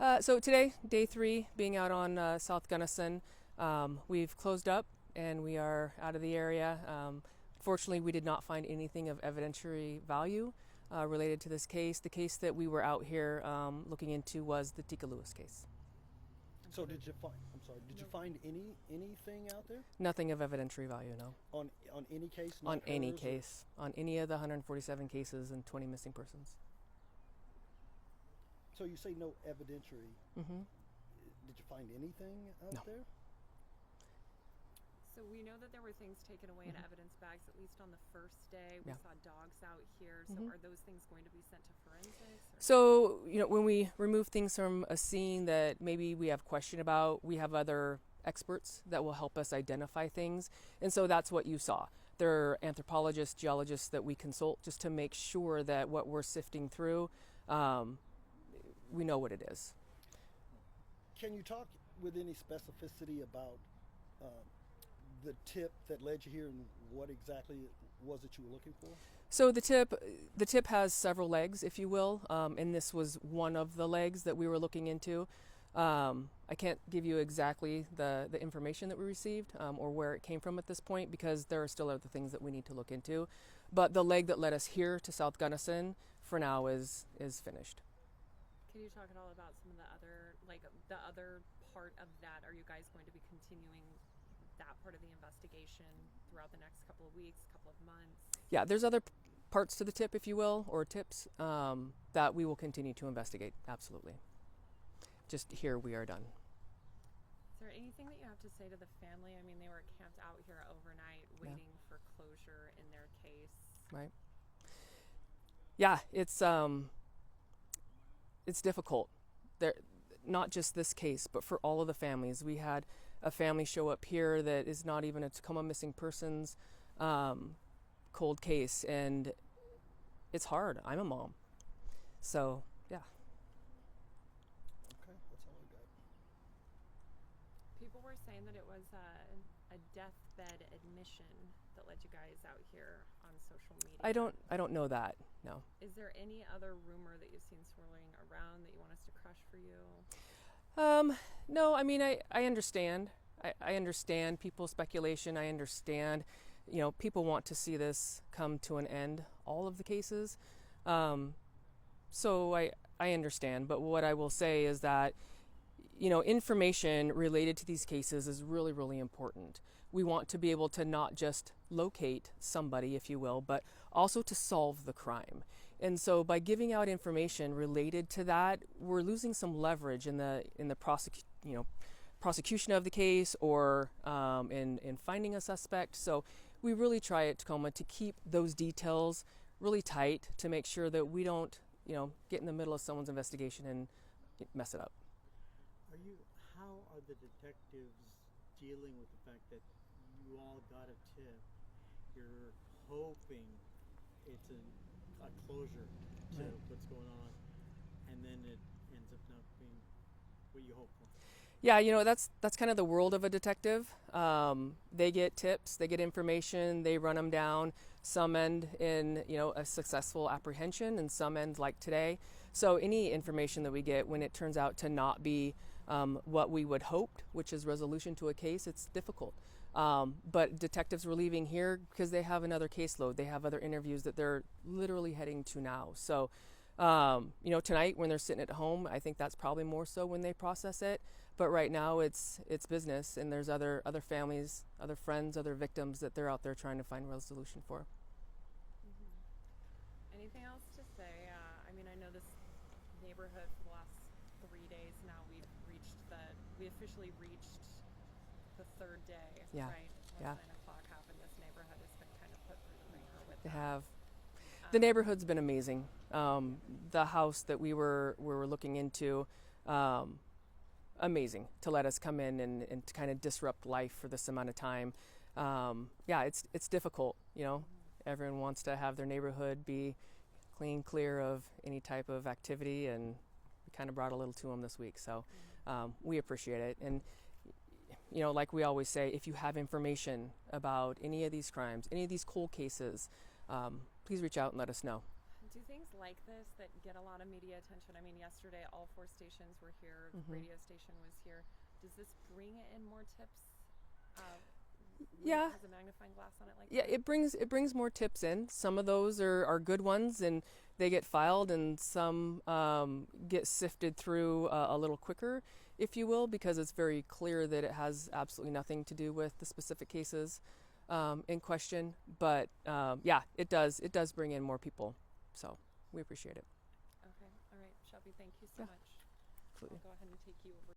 So today, day 3, being out on South Gunnison, we've closed up and we are out of the area. Fortunately, we did not find anything of evidentiary value related to this case. The case that we were out here looking into was the Teekah Lewis case. So did you find? I'm sorry. Did you find anything out there Nothing of evidentiary value, no. on any case? On Not any hers, or- case, on any of the 147 cases and 20 missing persons. So you say no evidentiary. Mm-hmm. Did you find anything out No. there? So we know that there were things taken away in evidence bags, at least on the first day. We Yeah. saw dogs out here. So are those things going to be sent to forensics? Or? So, when we remove things from a scene that maybe we have question about, we have other experts that will help us identify things. And so that's what you saw. There are anthropologists, geologists that we consult just to make sure that what we're sifting through, we know what it is. Can you talk with any specificity about the tip that led you here and what exactly it was that you were looking for? So the tip has several legs, if you will, and this was one of the legs that we were looking into. I can't give you exactly the information that we received or where it came from at this point because there are still other things that we need to look into. But the leg that led us here to South Gunnison for now is finished. Can you talk at all about some of the other part of that? Are you guys going to be continuing that part of the investigation throughout the next couple of weeks, couple of months? Yeah, there's other parts to the tip, if you will, or tips that we will continue to investigate. Absolutely. Just here we are done. Is there anything that you have to say to the family? I mean, they were camped out here overnight waiting for closure in their case. Right. Yeah, it's difficult. There, not just this case, but for all of the families. We had a family show up here that is not even a Tacoma missing persons cold case, and it's hard. I'm a mom, so yeah. Okay, that's all I got. People were saying that it was a deathbed admission that led you guys out here on social media. I don't know that. No. Is there any other rumor that you've seen swirling around that you want us to crush for you? No, I mean, I understand. I understand people's speculation. I understand, people want to see this come to an end, all of the cases. So I understand. But what I will say is that, information related to these cases is really, really important. We want to be able to not just locate somebody, if you will, but also to solve the crime. And so by giving out information related to that, we're losing some leverage in the prosecution of the case or in finding a suspect. So we really try at Tacoma to keep those details really tight to make sure that we don't, get in the middle of someone's investigation and mess it up. How are the detectives dealing with the fact that you all got a tip? You're hoping it's a closure to what's going on, and then it ends up not being what you hope for. Yeah, that's kind of the world of a detective. They get tips, they get information, they run them down. Some end in, a successful apprehension, and some end like today. So any information that we get, when it turns out to not be what we would hoped, which is resolution to a case, it's difficult. But detectives were leaving here because they have another caseload. They have other interviews that they're literally heading to now. So tonight when they're sitting at home, I think that's probably more so when they process it. But right now it's business, and there's other families, other friends, other victims that they're out there trying to find resolution for. Mm-hmm. Anything else to say? I know this neighborhood for the last 3 days now, we officially reached the third day, Yeah. right? Once Yeah. 9 o'clock happened, this neighborhood has been kind of put through the ringer with They that. have. The neighborhood's been amazing. The house that we were looking into, amazing to let us come in and to kind of disrupt life for this amount of time. It's difficult, Everyone wants to have their neighborhood be clean, clear of any type of activity, and we kind of brought a little to them this week. So we appreciate it. And like we always say, if you have information about any of these crimes, any of these cold cases, please reach out and let us know. Do things like this that get a lot of media attention? I mean, yesterday all 4 stations were here. The radio station was here. Does this bring in more tips? Yeah. Has a magnifying glass on it like Yeah, that? it brings more tips in. Some of those are good ones, and they get filed, and some get sifted through a little quicker, if you will, because it's very clear that it has absolutely nothing to do with the specific cases in question. But yeah, it does bring in more people, so we appreciate it. Okay, all right, Shelby, thank you so Yeah. much. Absolutely. I'll go ahead and take you over.